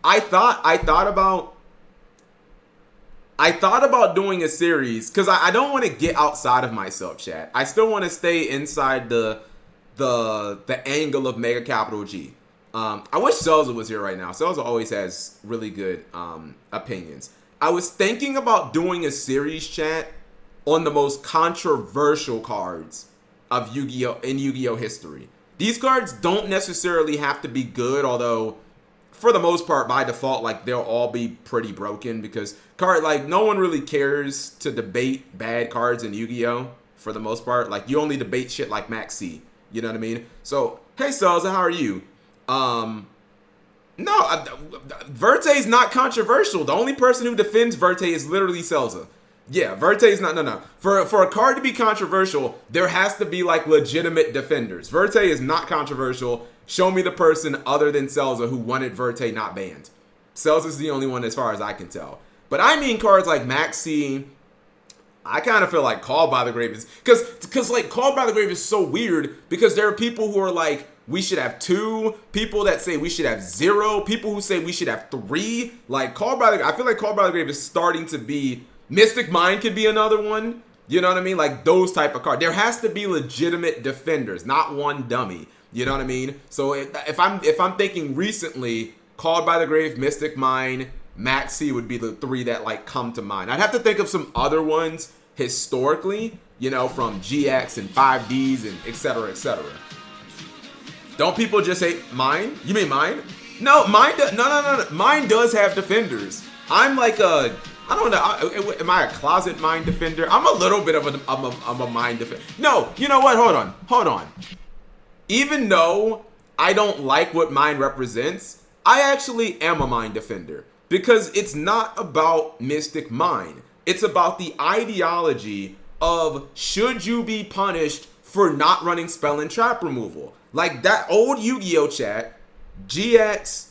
I thought about doing a series because I don't want to get outside of myself, chat. I still want to stay inside the angle of Mega Capital G. I wish Selza was here right now. Selza always has really good opinions. I was thinking about doing a series, chat, on the most controversial cards of Yu-Gi-Oh! In Yu-Gi-Oh! History. These cards don't necessarily have to be good, although for the most part, by default, like, they'll all be pretty broken because no one really cares to debate bad cards in Yu-Gi-Oh! For the most part. Like, you only debate shit like Max C. You know what I mean? So, hey, Selza, how are you? No, Verte's not controversial. The only person who defends Verte is literally Selza. Yeah, Verte is not, no. For a card to be controversial, there has to be, like, legitimate defenders. Verte is not controversial. Show me the person other than Selza who wanted Verte not banned. Selza's the only one as far as I can tell. But I mean cards like Maxi. I kind of feel like Called by the Grave is... Because like, Called by the Grave is so weird because there are people who are like, we should have 2. People that say we should have 0. People who say we should have 3. Like, I feel like Called by the Grave is starting to be... Mystic Mind could be another one. You know what I mean? Like, those type of cards. There has to be legitimate defenders, not one dummy. You know what I mean? So if I'm thinking recently, Called by the Grave, Mystic Mind, Maxi would be the 3 that like come to mind. I'd have to think of some other ones historically, you know, from GX and 5Ds and etc. etc. Don't people just hate Mine? You mean Mine? No, Mine. No. Mine does have defenders. I'm like a... I don't know. Am I a closet Mind defender? I'm a little bit of a Mind defender. No, you know what? Hold on. Even though I don't like what Mind represents, I actually am a Mind defender. Because it's not about Mystic Mind. It's about the ideology of should you be punished for not running spell and trap removal. Like that old Yu-Gi-Oh! Chat, GX,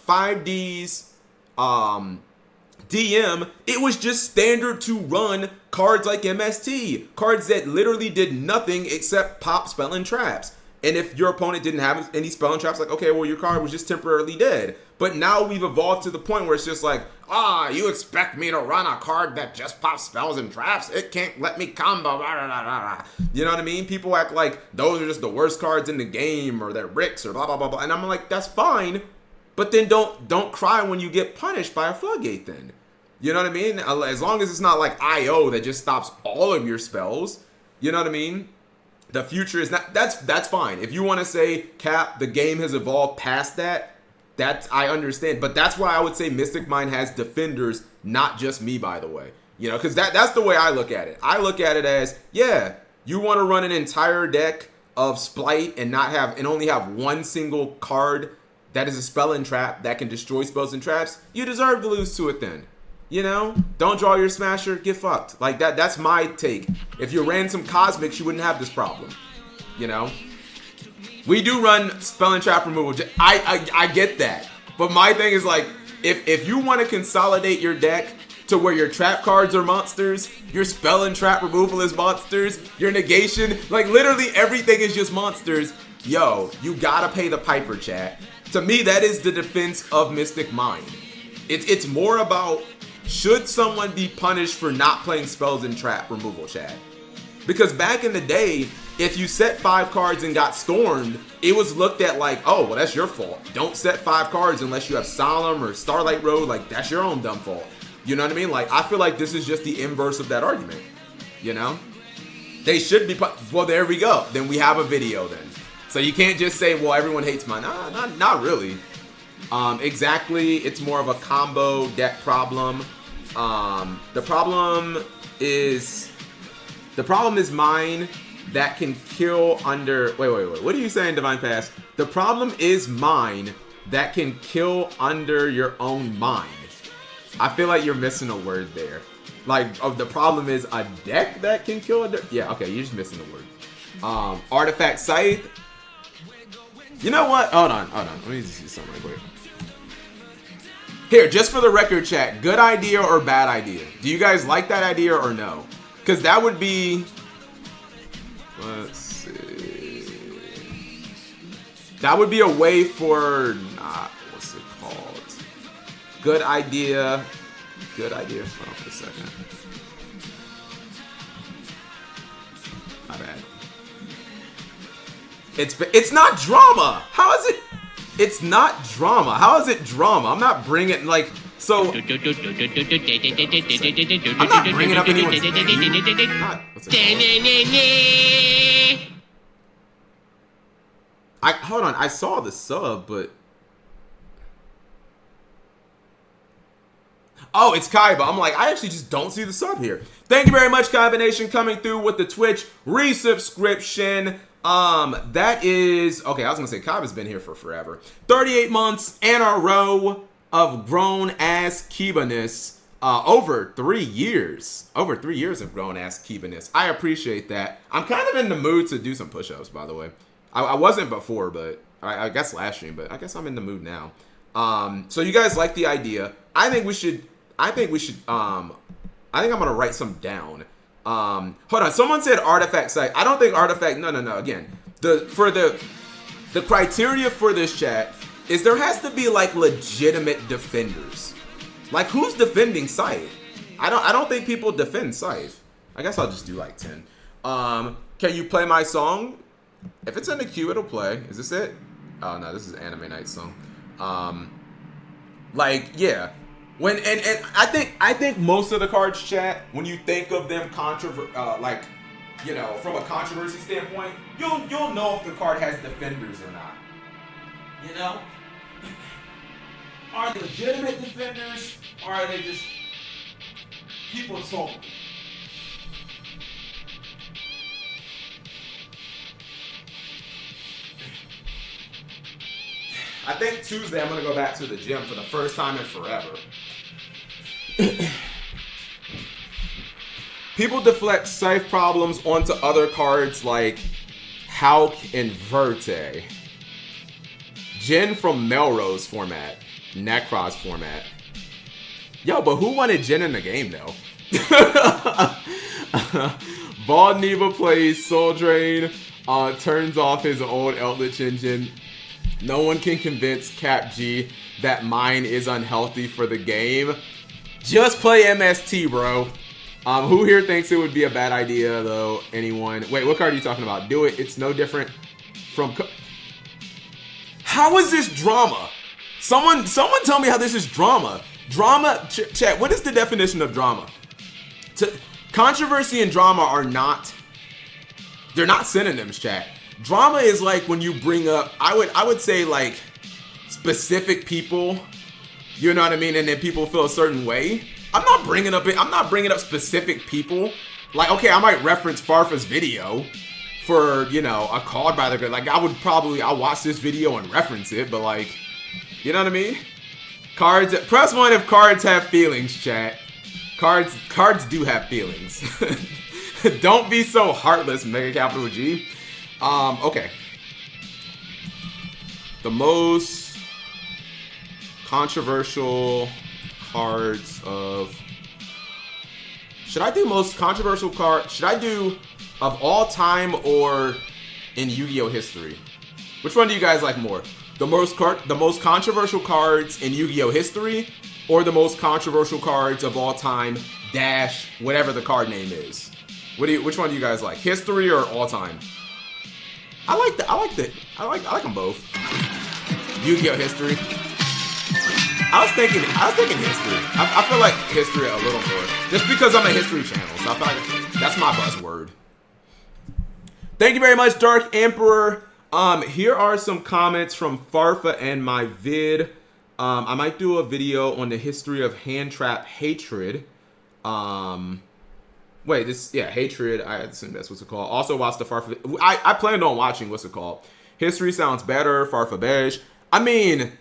5Ds, DM, it was just standard to run cards like MST. Cards that literally did nothing except pop spell and traps. And if your opponent didn't have any spell and traps, like, okay, well, your card was just temporarily dead. But now we've evolved to the point where it's just like, you expect me to run a card that just pops spells and traps? It can't let me combo, blah, blah, blah, blah. You know what I mean? People act like those are just the worst cards in the game, or they're Ricks, or blah, blah, blah, blah. And I'm like, that's fine. But then don't cry when you get punished by a floodgate then. You know what I mean? As long as it's not like IO that just stops all of your spells. You know what I mean? The future is not, that's fine. If you want to say, Cap, the game has evolved past that, I understand. But that's why I would say Mystic Mind has defenders, not just me, by the way. You know, because that's the way I look at it. I look at it as, yeah, you want to run an entire deck of Splight and only have one single card that is a spell and trap that can destroy spells and traps, you deserve to lose to it then. You know, don't draw your Smasher, get fucked. Like that's my take. If you ran some Cosmics, you wouldn't have this problem. You know, we do run spell and trap removal. I get that, but my thing is like, if you want to consolidate your deck to where your trap cards are monsters, your spell and trap removal is monsters, your negation, like literally everything is just monsters. Yo, you gotta pay the piper, chat. To me, that is the defense of Mystic Mind. It's more about, should someone be punished for not playing spells and trap removal, chat? Because back in the day, if you set 5 cards and got stormed, it was looked at like, oh, well, that's your fault. Don't set 5 cards unless you have Solemn or Starlight Road. Like, that's your own dumb fault. You know what I mean? Like, I feel like this is just the inverse of that argument. You know? They should be... Well, there we go. Then we have a video then. So you can't just say, well, everyone hates mine. Nah, not really. Exactly, it's more of a combo deck problem. The problem is Mine that can kill under... Wait. What are you saying, Divine Pass? The problem is Mine that can kill under your own mind. I feel like you're missing a word there. Like, the problem is a deck that can kill under... Yeah, okay, you're just missing a word. Artifact Scythe. You know what? Hold on. Let me just see something real quick. Here, just for the record, chat, good idea or bad idea? Do you guys like that idea or no? Because that would be... Let's see... That would be a way for... what's it called? Good idea. Good idea. Hold on for a second. My bad. It's not drama. How is it? It's not drama. How is it drama? I'm not bringing like so. I'm not bringing up anyone's name. What's it called? Hold on. I saw the sub, but oh, it's Kaiba. I'm like, I actually just don't see the sub here. Thank you very much, Kaiba Nation, coming through with the Twitch resubscription. That is okay. I was gonna say Kaiba's been here for forever. 38 months in a row of grown ass Kibaness. Over 3 years. Over 3 years of grown ass Kibaness. I appreciate that. I'm kind of in the mood to do some push-ups, by the way. I wasn't before, but I guess last stream, but I guess I'm in the mood now. So you guys like the idea? I think I'm gonna write some down. Hold on. Someone said artifact site. I don't think artifact. No. Again, the criteria for this chat is there has to be like legitimate defenders. Like who's defending Scythe? I don't think people defend Scythe. I guess I'll just do like 10. Can you play my song? If it's in the queue, it'll play. Is this it? Oh no, this is Anime Night song. Like yeah. When and I think most of the cards chat, when you think of them like, you know, from a controversy standpoint, you'll know if the card has defenders or not. You know? Are they legitimate defenders or are they just people trolling? I think Tuesday I'm gonna go back to the gym for the first time in forever. People deflect Scythe problems onto other cards like Hulk and Verte. Jin from Melrose format. Necros format. Yo, but who wanted Jin in the game though? Bald Neva plays Soul Drain, turns off his old Eldritch engine. No one can convince Cap G that mine is unhealthy for the game. Just play MST, bro. Who here thinks it would be a bad idea, though? Anyone? Wait, what card are you talking about? Do it. It's no different from... How is this drama? Someone tell me how this is drama. Drama... Chat, what is the definition of drama? Controversy and drama are not... They're not synonyms, chat. Drama is like when you bring up, I would say like specific people, you know what I mean, and then people feel a certain way. I'm not bringing up specific people. Like, okay, I might reference Farfa's video for, you know, a card by the good. Like, I'll watch this video and reference it, but like, you know what I mean? Cards, press 1 if cards have feelings, chat. Cards do have feelings. Don't be so heartless, Mega Capital G. Okay. The most controversial cards of... Should I do most controversial card? Should I do of all time or in Yu-Gi-Oh history? Which one do you guys like more? The most controversial cards in Yu-Gi-Oh history or the most controversial cards of all time dash whatever the card name is? Which one do you guys like? History or all time? I like them both. Yu-Gi-Oh history. I was thinking history. I feel like history a little more. Just because I'm a history channel, so I feel like that's my buzzword. Thank you very much, Dark Emperor. Here are some comments from Farfa and my vid. I might do a video on the history of hand trap hatred. Hatred. I assume that's what's it called. Also watch the Farfa. I planned on watching what's it called. History sounds better. Farfa beige. I mean,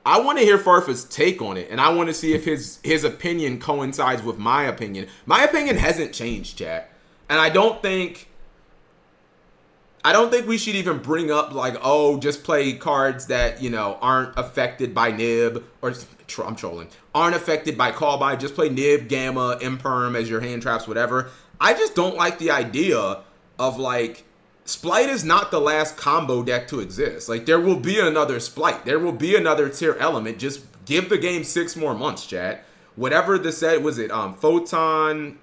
I want to hear Farfa's take on it, and I want to see if his opinion coincides with my opinion. My opinion hasn't changed, chat, and I don't think we should even bring up like, oh, just play cards that, you know, aren't affected by Nib, or I'm trolling, aren't affected by call by. Just play Nib, Gamma, Imperm as your hand traps, whatever. I just don't like the idea of like, Splight is not the last combo deck to exist. Like, there will be another Splight. There will be another tier element. Just Give the game 6 more months, chat. Whatever the set was, it Photon.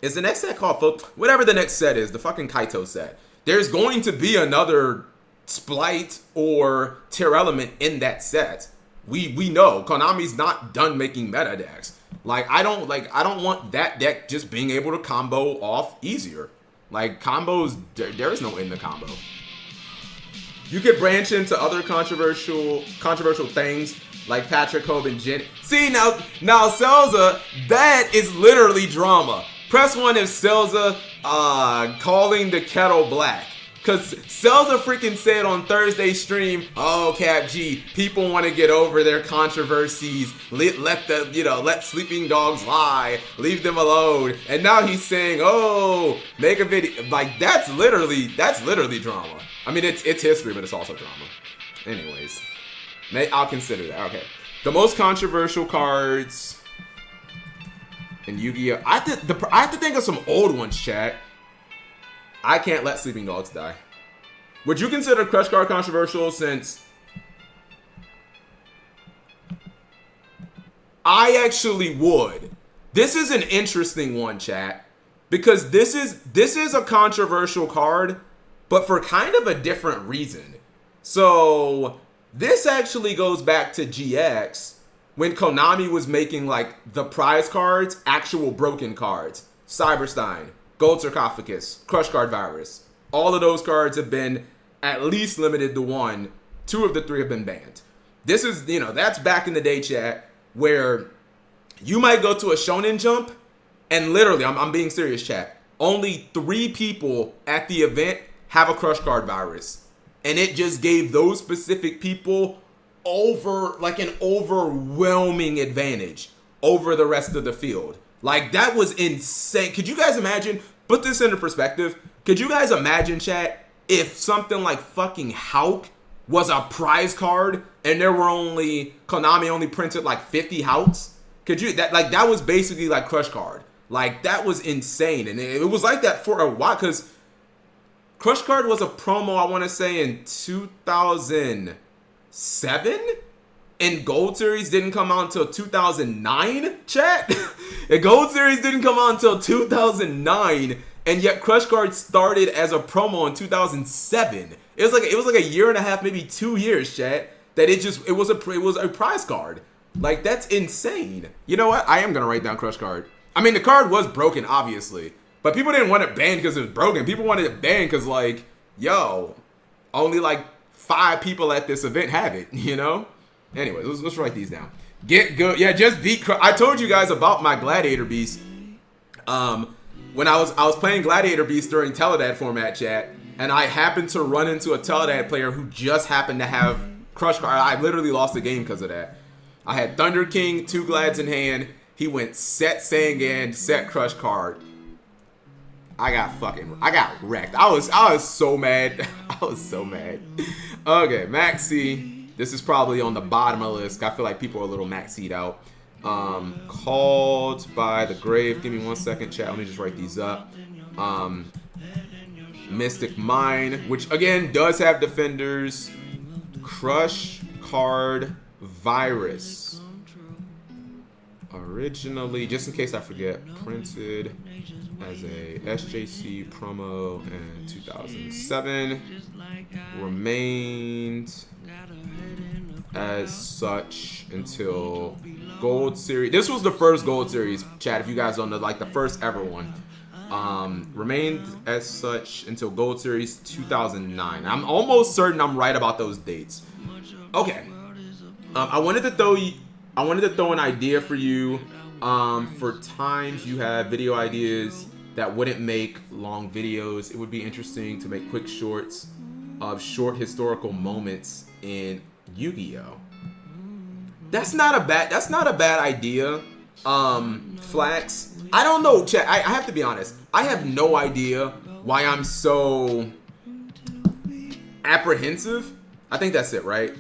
Is the next set called Photon? Whatever the next set is, the fucking Kaito set. There's going to be another Splight or Tear Element in that set. We know Konami's not done making meta decks. Like I don't want that deck just being able to combo off easier. Like combos, there is no end to combo. You could branch into other controversial things like Patrick Hope and Jen. See now Selza, that is literally drama. Press 1 if Selza calling the kettle black. Cause Selza freaking said on Thursday stream, oh Cap G, people want to get over their controversies. Let sleeping dogs lie. Leave them alone. And now he's saying, oh, make a video. Like that's literally drama. I mean it's history, but it's also drama. Anyways, I'll consider that. Okay. The most controversial cards in Yu-Gi-Oh! I have to think of some old ones, chat. I can't let sleeping dogs die. Would you consider Crush Card controversial since I actually would? This is an interesting one, chat, because this is a controversial card, but for kind of a different reason. So this actually goes back to GX when Konami was making like the prize cards, actual broken cards. Cyberstein, Gold Sarcophagus, Crush Card Virus. All of those cards have been at least limited to 1. 2 of the 3 have been banned. This is, that's back in the day, chat, where you might go to a Shonen Jump and literally, I'm being serious, chat, only 3 people at the event have a Crush Card Virus. And it just gave those specific people an overwhelming advantage over the rest of the field. Like, that was insane. Could you guys imagine? Put this into perspective. Could you guys imagine, chat, if something like fucking Hulk was a prize card and Konami only printed like 50 Hulks? That was basically like Crush Card. Like, that was insane. And it was like that for a while because Crush Card was a promo, I want to say, in 2007? And Gold Series didn't come out until 2009, chat? The Gold Series didn't come out until 2009, and yet Crush Card started as a promo in 2007. It was like a year and a half, maybe 2 years, chat, that it was a prize card. Like, that's insane. You know what? I am going to write down Crush Card. I mean, the card was broken, obviously, but people didn't want it banned because it was broken. People wanted it banned because, like, yo, only like 5 people at this event have it, Anyway, let's write these down. Get good. Yeah, just beat. I told you guys about my Gladiator Beast. When I was playing Gladiator Beast during Teledad format, chat, and I happened to run into a Teledad player who just happened to have Crush Card. I literally lost the game because of that. I had Thunder King, 2 Glads in hand. He went set Sangan, set Crush Card. I got wrecked. I was so mad. I was so mad. Okay, Maxi. This is probably on the bottom of the list. I feel like people are a little maxied out. Called by the Grave. Give me 1 second, chat. Let me just write these up. Mystic Mine, which again does have defenders. Crush Card Virus. Originally, just in case I forget, printed as a SJC promo in 2007. Remained as such until Gold Series. This was the first Gold Series, chat, if you guys don't know, like the first ever one. Remained as such until Gold Series 2009. I'm almost certain I'm right about those dates. Okay. I wanted to throw an idea for you. For times you have video ideas that wouldn't make long videos. It would be interesting to make quick shorts of short historical moments in Yu-Gi-Oh. That's not a bad idea. Flax. I don't know, chat. I have to be honest. I have no idea why I'm so apprehensive. I think that's it, right?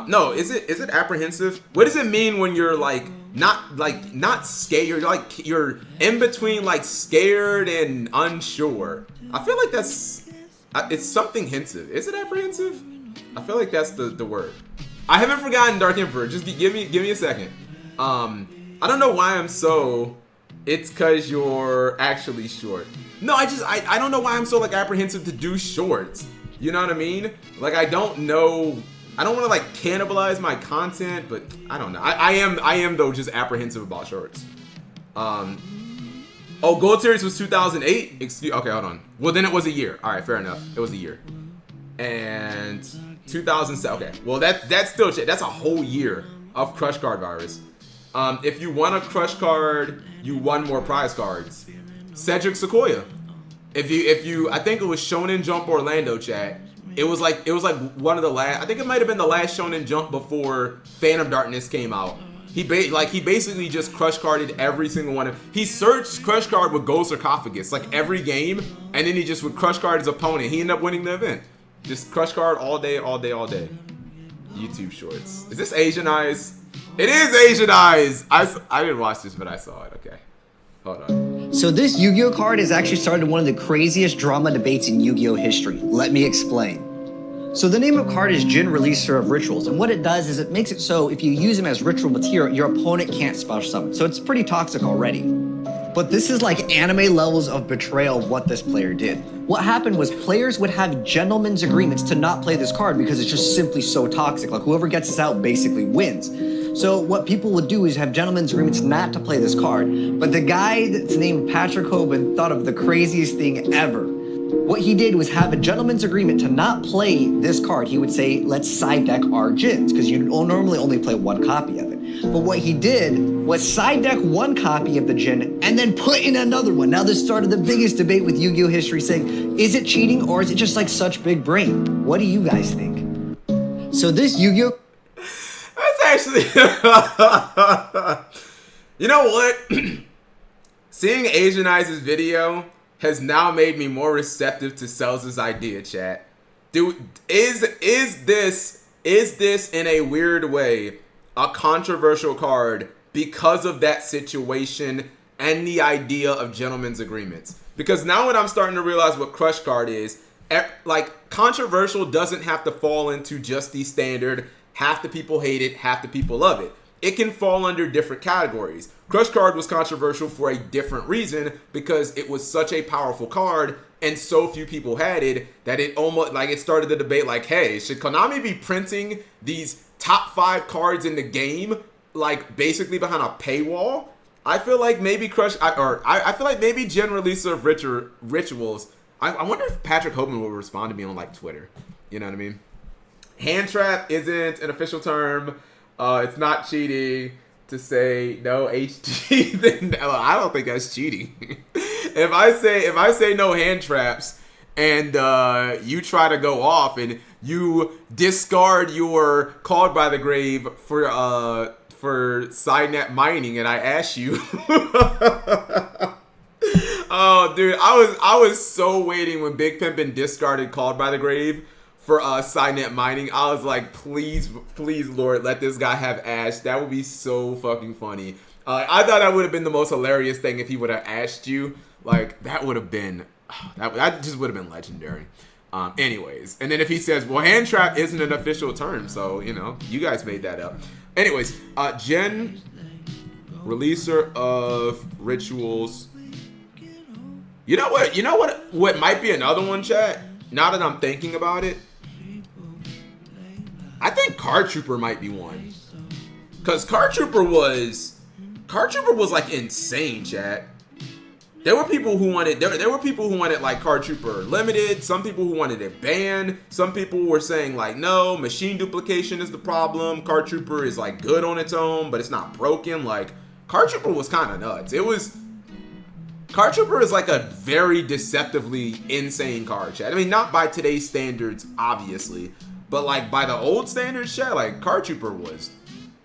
No, is it apprehensive? What does it mean when you're not scared? You're in between like scared and unsure. I feel like it's something pensive. Is it apprehensive? I feel like that's the word. I haven't forgotten Dark Emperor. Just give me a second. I don't know why I'm so. It's cause you're actually short. No, I don't know why I'm so like apprehensive to do shorts. You know what I mean? Like I don't know. I don't want to like cannibalize my content, but I don't know. I am though just apprehensive about shorts. Oh, Gold Series was 2008. Okay, hold on. Well, then it was a year. All right, fair enough. It was a year. And 2007. Okay, well that's still shit. That's a whole year of Crush Card virus. If you won a Crush Card, you won more prize cards. Cedric Sequoia. If you, I think it was Shonen Jump Orlando chat. It was like one of the last. I think it might have been the last Shonen Jump before Phantom Darkness came out. He basically just crush carded every single one of. He searched crush card with Gold Sarcophagus like every game, and then he just would crush card his opponent. He ended up winning the event. Just crush card all day, all day, all day. YouTube Shorts. Is this Asian Eyes? It is Asian Eyes. I didn't watch this, but I saw it. Okay, hold on. So this Yu-Gi-Oh card has actually started one of the craziest drama debates in Yu-Gi-Oh history. Let me explain. So the name of the card is Jin, Releaser of Rituals, and what it does is it makes it so if you use him as ritual material, your opponent can't special summon. So it's pretty toxic already. But this is like anime levels of betrayal of what this player did. What happened was players would have gentlemen's agreements to not play this card because it's just simply so toxic. Like whoever gets this out basically wins. So what people would do is have gentlemen's agreements not to play this card. But the guy that's named Patrick Hoban thought of the craziest thing ever. What he did was have a gentleman's agreement to not play this card. He would say, let's side deck our Jins, because you normally only play one copy of it. But what he did was side deck one copy of the Jin and then put in another one. Now this started the biggest debate with Yu-Gi-Oh history saying, is it cheating or is it just like such big brain? What do you guys think? So this Yu-Gi-Oh... That's actually... You know what? Seeing Asian Eyes' video has now made me more receptive to Cells' idea, chat. Dude, is this in a weird way a controversial card because of that situation and the idea of gentlemen's agreements? Because now what I'm starting to realize what Crush Card is, like controversial doesn't have to fall into just the standard half the people hate it, half the people love it. It can fall under different categories. Crush Card was controversial for a different reason because it was such a powerful card and so few people had it that it almost like it started the debate like, hey, should Konami be printing these top 5 cards in the game like basically behind a paywall? I feel like maybe I feel like maybe Gen Releaser of Rituals. I wonder if Patrick Hoban will respond to me on like Twitter. You know what I mean? Hand trap isn't an official term. It's not cheating to say no HG. Then I don't think that's cheating. If I say no hand traps and you try to go off and you discard your Called by the Grave for side net mining and I ask you. Oh, dude, I was so waiting when Big Pimpin discarded Called by the Grave for side net mining. I was like, please, Lord, let this guy have Ash. That would be so fucking funny. I thought that would have been the most hilarious thing if he would have asked you. Like, that would have been, that just would have been legendary. Anyways, and then if he says, well, hand trap isn't an official term, so, you know, you guys made that up. Anyways, Gen, Releaser of Rituals. You know what might be another one, chat? Now that I'm thinking about it, I think Card Trooper might be one. Cause Card Trooper was like insane, chat. There were people who wanted like Card Trooper Limited, some people who wanted it banned, some people were saying like no, machine duplication is the problem. Card Trooper is like good on its own, but it's not broken. Like Card Trooper was kind of nuts. Card Trooper is like a very deceptively insane card, chat. I mean, not by today's standards, obviously, but like by the old standards, chat, like Card Trooper was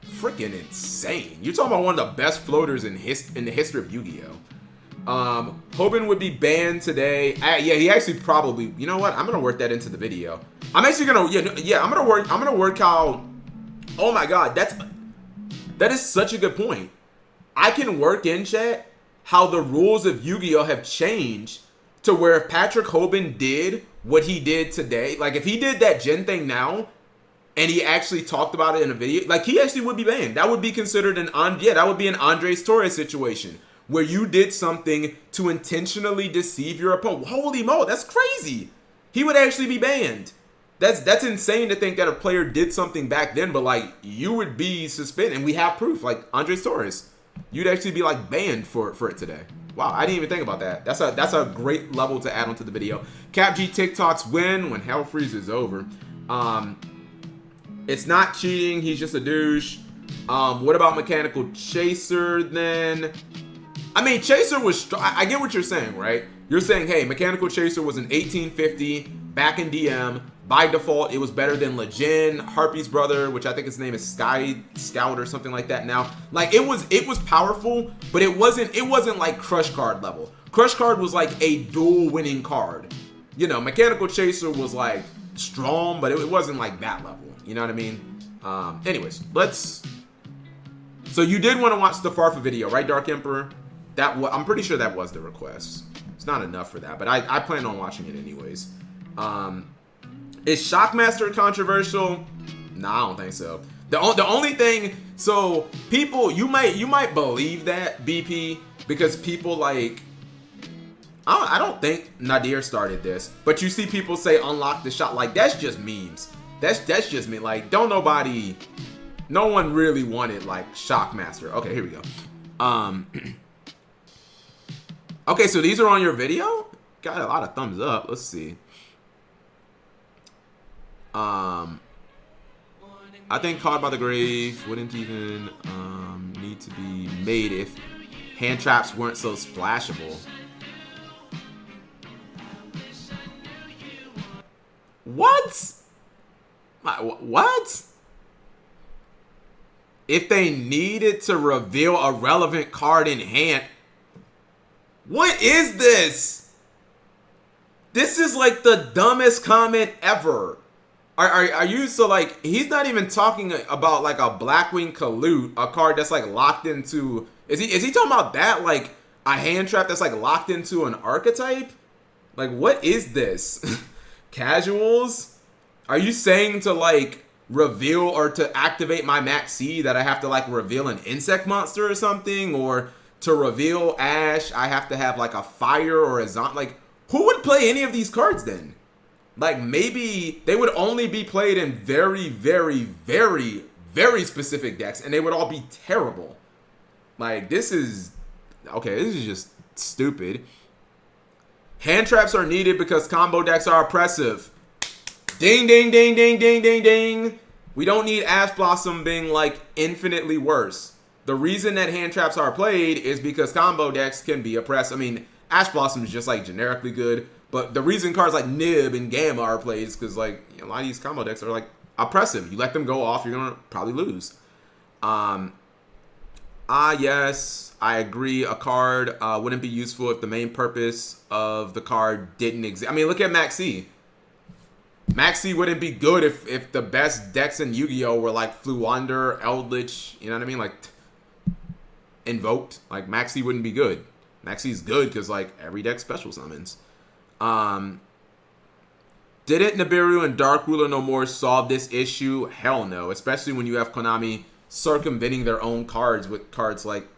freaking insane. You're talking about one of the best floaters in the history of Yu-Gi-Oh. Hoban would be banned today. Yeah, he actually probably. You know what? I'm gonna work that into the video. I'm actually gonna. Yeah. I'm gonna work how. Oh my God, that is such a good point. I can work in, chat, how the rules of Yu-Gi-Oh have changed to where if Patrick Hoban did what he did today, like if he did that Gen thing now, and he actually talked about it in a video, like, he actually would be banned. That would be considered that would be an Andres Torres situation where you did something to intentionally deceive your opponent. Holy mo, that's crazy. He would actually be banned. That's insane to think that a player did something back then, but like, you would be suspended, and we have proof. Like Andres Torres, you'd actually be like banned for it today. Wow, I didn't even think about that. That's a great level to add onto the video. CapG TikToks win when hell freezes over. It's not cheating. He's just a douche. What about Mechanical Chaser then? I mean, Chaser was. I get what you're saying, right? You're saying, hey, Mechanical Chaser was an 1850 back in DM. By default, it was better than Legion, Harpy's brother, which I think his name is Sky Scout or something like that now. Like, it was powerful, but it wasn't like Crush Card level. Crush Card was like a dual winning card. You know, Mechanical Chaser was like strong, but it wasn't like that level. You know what I mean? Anyways, so you did want to watch the Farfa video, right, Dark Emperor? I'm pretty sure that was the request. It's not enough for that, but I plan on watching it anyways. Is Shockmaster controversial? Nah, I don't think so. The only thing, so people, you might believe that, BP, because people like, I don't think Nadir started this, but you see people say unlock the shot, like, that's just memes. That's just me. Like, no one really wanted like Shockmaster. Okay, here we go. Okay, so these are on your video? Got a lot of thumbs up. Let's see. I think Caught by the Grave wouldn't even need to be made if hand traps weren't so splashable. What? What? If they needed to reveal a relevant card in hand. What is this? This is like the dumbest comment ever. Are you, so like, he's not even talking about like a Blackwing Kalute, a card that's like locked into, is he talking about that, like a hand trap that's like locked into an archetype? Like, what is this? Casuals? Are you saying to like reveal or to activate my Max C that I have to like reveal an insect monster or something? Or to reveal Ash, I have to have like a fire or a zombie? Like, who would play any of these cards then? Like, maybe they would only be played in very, very, very, very specific decks, and they would all be terrible. Like, this is just stupid. Hand traps are needed because combo decks are oppressive. Ding, ding, ding, ding, ding, ding, ding. We don't need Ash Blossom being like infinitely worse. The reason that hand traps are played is because combo decks can be oppressed. I mean, Ash Blossom is just like generically good. But the reason cards like Nib and Gamma are played is because, like, a lot of these combo decks are, like, oppressive. You let them go off, you're going to probably lose. Yes, I agree. A card wouldn't be useful if the main purpose of the card didn't exist. I mean, look at Maxi. Maxi wouldn't be good if the best decks in Yu-Gi-Oh! Were, like, Fluander, Eldritch, you know what I mean? Like, Invoked. Like, Maxi wouldn't be good. Maxi's good because, like, every deck special summons. Didn't Nibiru and Dark Ruler No More solve this issue? Hell no. Especially when you have Konami circumventing their own cards with cards like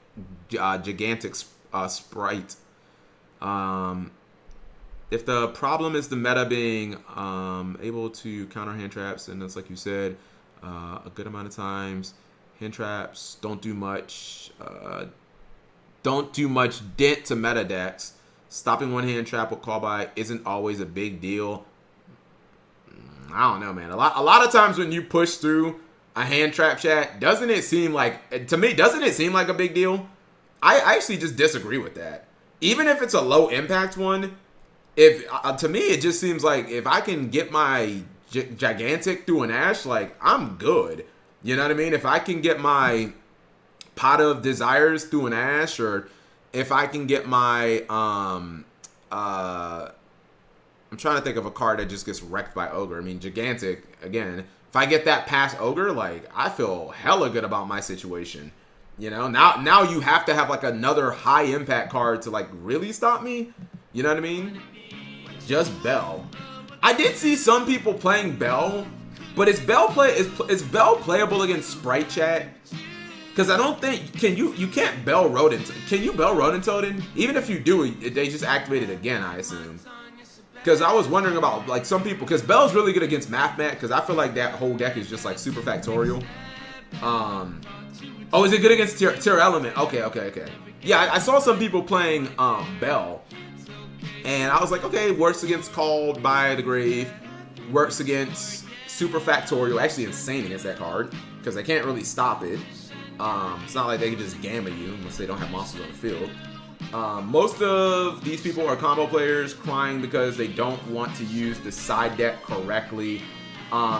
Gigantic Sprite. If the problem is the meta being able to counter hand traps, and that's like you said, a good amount of times, hand traps don't do much dent to meta decks. Stopping one hand trap with call by isn't always a big deal. I don't know, man. A lot of times when you push through a hand trap chat, doesn't it seem like a big deal? I actually just disagree with that. Even if it's a low impact one, to me it just seems like if I can get my Gigantic through an Ash, like, I'm good. You know what I mean? If I can get my Pot of Desires through an Ash, or if I can get my, I'm trying to think of a card that just gets wrecked by Ogre. I mean, Gigantic, again, if I get that past Ogre, like, I feel hella good about my situation. You know, now you have to have, like, another high impact card to, like, really stop me. You know what I mean? Just Bell. I did see some people playing Bell But is Bell playable against Sprite Chat? Because I don't think you can't Bell Rodent. Can you Bell Rodent Totem? Even if you do, they just activate it again, I assume. Because I was wondering about like some people, because Bell's really good against MathMat, because I feel like that whole deck is just like super factorial. Oh, is it good against Tier Element? Okay. Yeah, I saw some people playing Bell, and I was like, okay, works against Called by the Grave, works against Super Factorial, actually insane against that card, because they can't really stop it. It's not like they can just gamma you unless they don't have monsters on the field. Most of these people are combo players crying because they don't want to use the side deck correctly.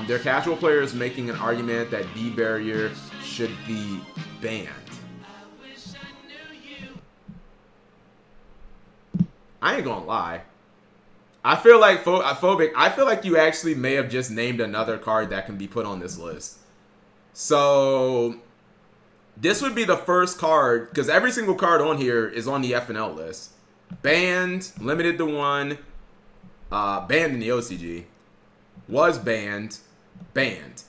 They're casual players making an argument that D-Barrier should be banned. I ain't gonna lie. I feel like Phobic, I feel like you actually may have just named another card that can be put on this list. So this would be the first card, because every single card on here is on the FNL list. Banned, limited to 1, banned in the OCG, was banned, banned.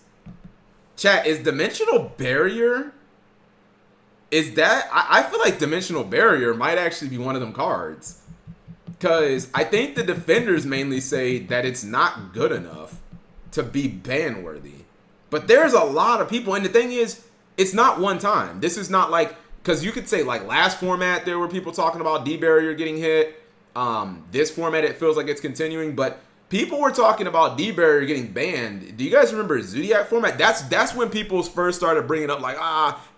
Chat, is Dimensional Barrier? Is that... I feel like Dimensional Barrier might actually be one of them cards. Because I think the defenders mainly say that it's not good enough to be ban worthy. But there's a lot of people, and the thing is, it's not one time. This is not like... Because you could say, like, last format, there were people talking about D-Barrier getting hit. This format, it feels like it's continuing, but... People were talking about D-Barrier getting banned. Do you guys remember Zodiac format? That's when people first started bringing up like,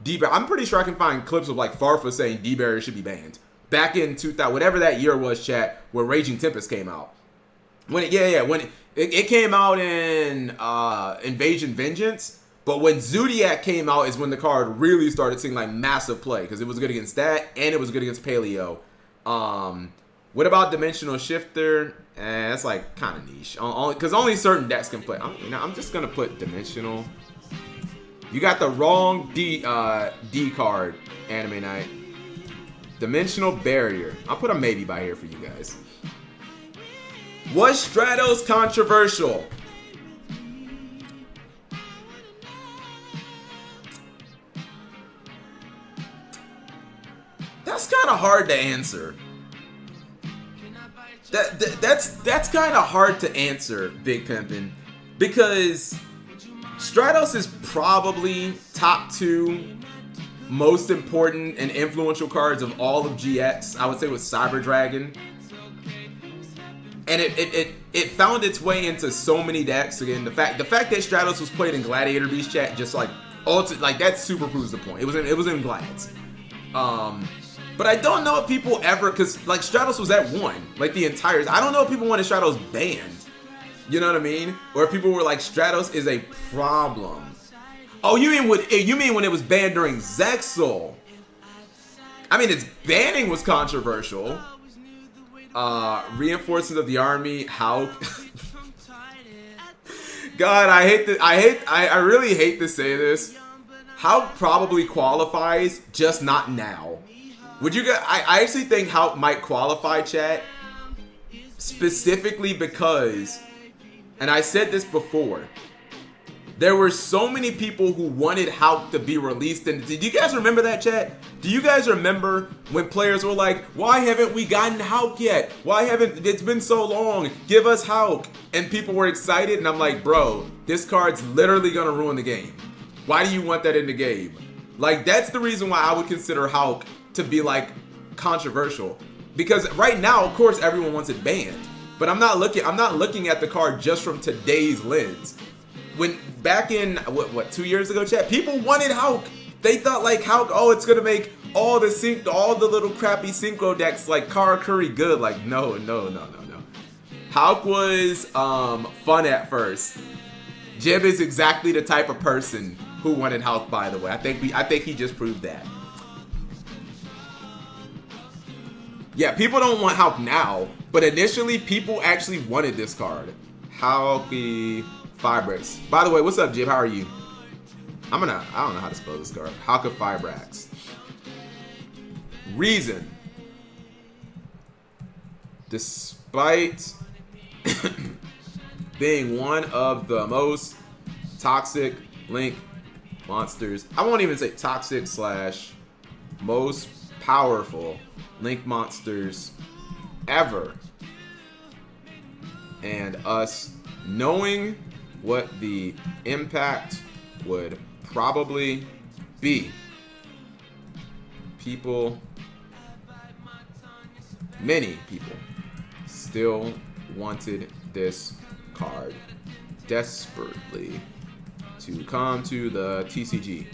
D-Barrier. I'm pretty sure I can find clips of like Farfa saying D-Barrier should be banned. Back in 2000, whatever that year was, chat, where Raging Tempest came out. When it came out in Invasion Vengeance, but when Zodiac came out is when the card really started seeing like massive play, because it was good against that and it was good against Paleo. What about Dimensional Shifter? That's like kind of niche, because only certain decks can play. I'm just gonna put Dimensional. You got the wrong D card, Anime Night. Dimensional Barrier. I'll put a maybe by here for you guys. Was Stratos controversial? That's kind of hard to answer. That's kind of hard to answer, Big Pimpin', because Stratos is probably top 2 most important and influential cards of all of GX. I would say with Cyber Dragon, and it found its way into so many decks. Again, the fact that Stratos was played in Gladiator Beast, chat, just like that super proves the point. It was in Glads. But I don't know if people ever, because like Stratos was at 1, like the entire. I don't know if people wanted Stratos banned. You know what I mean? Or if people were like, Stratos is a problem. Oh, you mean when it was banned during Zexal? I mean, its banning was controversial. Reinforcements of the army. How? God, I really hate to say this. How probably qualifies, just not now. Would you guys? I actually think how might qualify, chat, specifically because, and I said this before, there were so many people who wanted Hulk to be released. And do you guys remember that, chat? Do you guys remember when players were like, why haven't we gotten Hulk yet? It's been so long, give us Hulk. And people were excited, and I'm like, bro, this card's literally gonna ruin the game. Why do you want that in the game? Like, that's the reason why I would consider Hulk to be like controversial, because right now, of course, everyone wants it banned, but I'm not looking at the card just from today's lens. When back in what 2 years ago, chat, people wanted Hulk. They thought like Hulk, oh, it's gonna make all the little crappy synchro decks like Karakuri good. Like no. Hulk was fun at first. Jib is exactly the type of person who wanted Hulk, by the way. I think he just proved that. Yeah, people don't want Hulk now, but initially people actually wanted this card. Hulky Fibrax. By the way, what's up, Jib? How are you? I don't know how to spell this card. Hulka Fibrax. Reason. Despite being one of the most toxic link monsters. I won't even say toxic / most powerful link monsters ever. And us knowing what the impact would probably be. Many people still wanted this card desperately to come to the TCG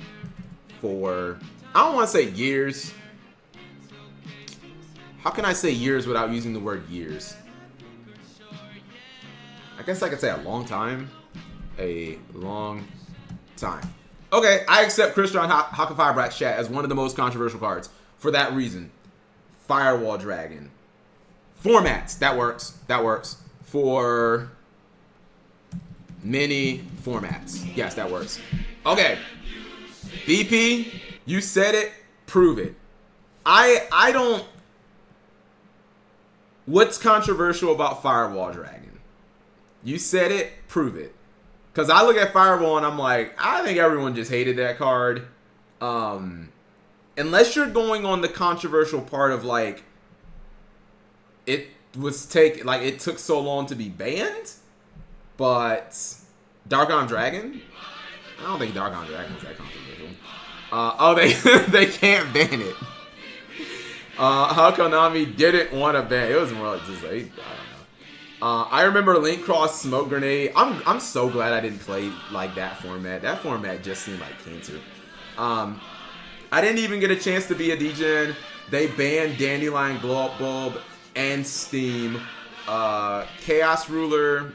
for, I don't want to say years. How can I say years without using the word years? I guess I could say a long time. A long time. Okay, I accept Christian Haka Firebrax chat as one of the most controversial cards for that reason. Firewall Dragon. Formats, that works. That works. For many formats. Yes, that works. Okay. BP, you said it, prove it. I don't. What's controversial about Firewall Dragon? You said it, prove it. Because I look at Firewall and I'm like, I think everyone just hated that card. Unless you're going on the controversial part of like, it took so long to be banned. But Dark-On Dragon? I don't think Dark-On Dragon was that controversial. They can't ban it. How Konami didn't want to ban it. It was more like just like, I don't know. I remember Link Cross Smoke Grenade. I'm so glad I didn't play like that format. That format just seemed like cancer. I didn't even get a chance to be a DGen. They banned Dandelion Glow Up Bulb and Steam. Chaos Ruler,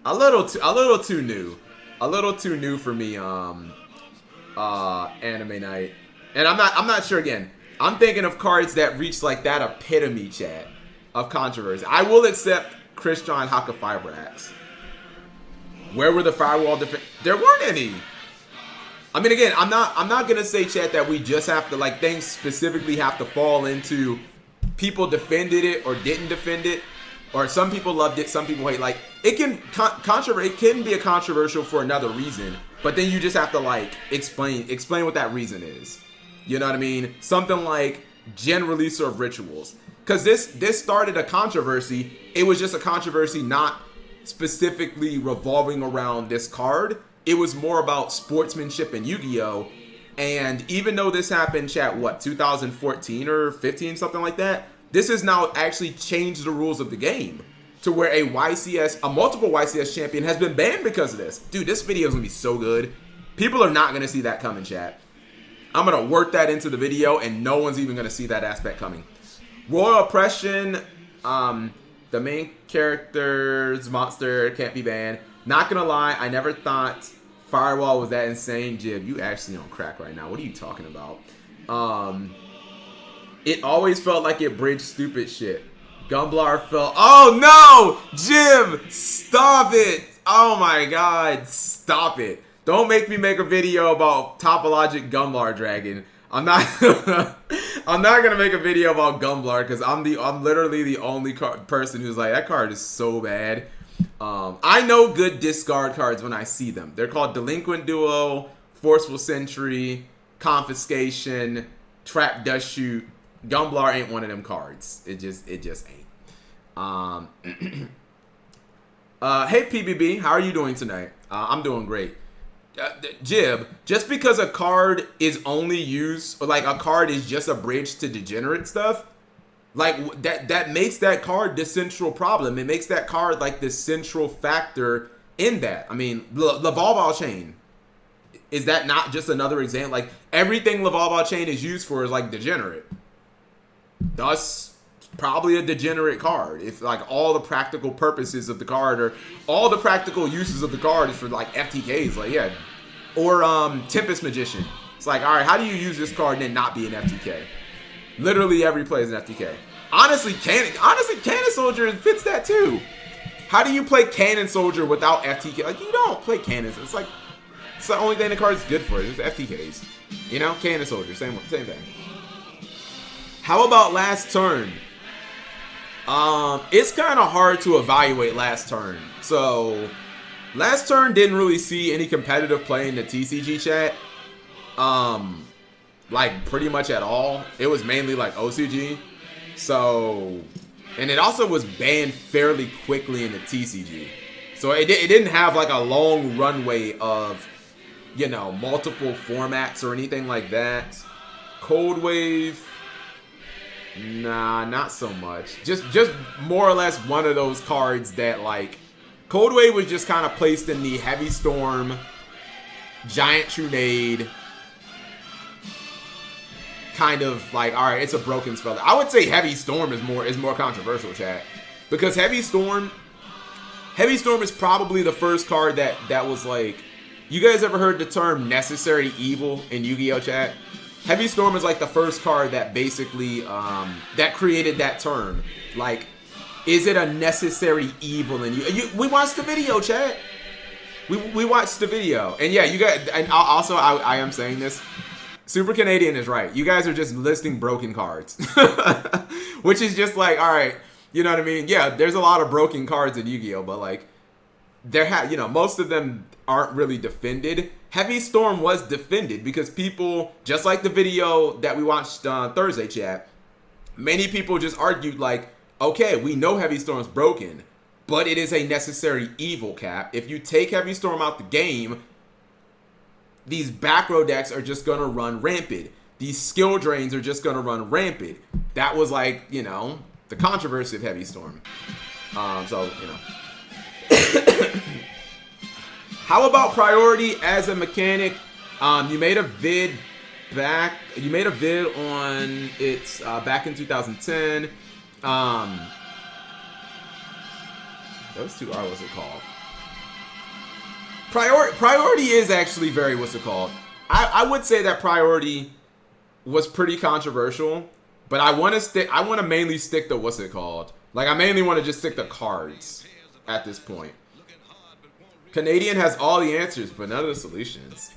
a little too new. A little too new for me. Anime Night. And I'm not sure again. I'm thinking of cards that reach like that epitome chat of controversy. I will accept Christian Haka Firebrax. Where were the firewall defense? There weren't any. I mean, again, I'm not gonna say, chat, that we just have to, like, things specifically have to fall into people defended it or didn't defend it, or some people loved it, some people hate. Like, it can it can be a controversial for another reason, but then you just have to like explain what that reason is. You know what I mean? Something like gen release of Rituals, because this started a controversy. It was just a controversy not specifically revolving around this card. It was more about sportsmanship and Yu-Gi-Oh! And even though this happened, chat, what, 2014 or 15, something like that, this has now actually changed the rules of the game to where a multiple YCS champion has been banned because of this. Dude, this video is going to be so good. People are not going to see that coming, chat. I'm going to work that into the video, and no one's even going to see that aspect coming. Royal Oppression, the main character's monster can't be banned. Not going to lie, I never thought Firewall was that insane. Jib, you actually on crack right now. What are you talking about? It always felt like it bridged stupid shit. Gumblar felt... Oh, no! Jim! Stop it! Oh, my God. Stop it. Don't make me make a video about Topologic Gumblar Dragon. I'm not... I'm not going to make a video about Gumblar because I'm literally the only person who's like, that card is so bad. I know good discard cards when I see them. They're called Delinquent Duo, Forceful Sentry, Confiscation, Trap Dust Shoot. Gumblar ain't one of them cards. It just ain't. Hey PBB, how are you doing tonight? I'm doing great. Jib, just because a card is only used, or like a card is just a bridge to degenerate stuff, like that makes that card the central problem. It makes that card like the central factor in that. I mean, Lavalval Chain, is that not just another example? Like everything Lavalval Chain is used for is like degenerate. Thus, probably a degenerate card. If like all the practical purposes of the card or all the practical uses of the card is for like FTKs, like yeah, or Tempest Magician. It's like, all right, how do you use this card and then not be an FTK? Literally every play is an FTK. Honestly, Cannon Soldier fits that too. How do you play Cannon Soldier without FTK? Like you don't play Cannon. It's like it's the only thing the card is good for. It's FTKs. You know, Cannon Soldier, same thing. How about last turn? It's kind of hard to evaluate last turn. So Last turn didn't really see any competitive play in the TCG chat. Like pretty much at all. It was mainly like OCG. So, and it also was banned fairly quickly in the TCG. So it didn't have like a long runway of, you know, multiple formats or anything like that. Cold Wave, nah, not so much. Just more or less one of those cards that like, Cold Wave was just kind of placed in the Heavy Storm, Giant Trunade, kind of like, all right, it's a broken spell. I would say Heavy Storm is more controversial, chat, because Heavy Storm is probably the first card that was like, you guys ever heard the term necessary evil in Yu-Gi-Oh chat? Heavy Storm is like the first card that basically that created that term. Like, is it a necessary evil in you? We watched the video, chat. We watched the video, and yeah, you guys. And also, I am saying this. Super Canadian is right. You guys are just listing broken cards, which is just like, all right, you know what I mean? Yeah, there's a lot of broken cards in Yu-Gi-Oh, but like, you know, most of them aren't really defended. Heavy Storm was defended because people, just like the video that we watched Thursday, chat, many people just argued like, okay, we know Heavy Storm's broken, but it is a necessary evil, Cap. If you take Heavy Storm out the game, these back row decks are just going to run rampant. These skill drains are just going to run rampant. That was like, you know, the controversy of Heavy Storm. So, you know. How about priority as a mechanic? You made a vid on it back in 2010. Those two are, what's it called? Priority is actually very, what's it called? I would say that priority was pretty controversial, but I want to mainly stick to, what's it called? Like, I mainly want to just stick to cards at this point. Canadian has all the answers, but none of the solutions.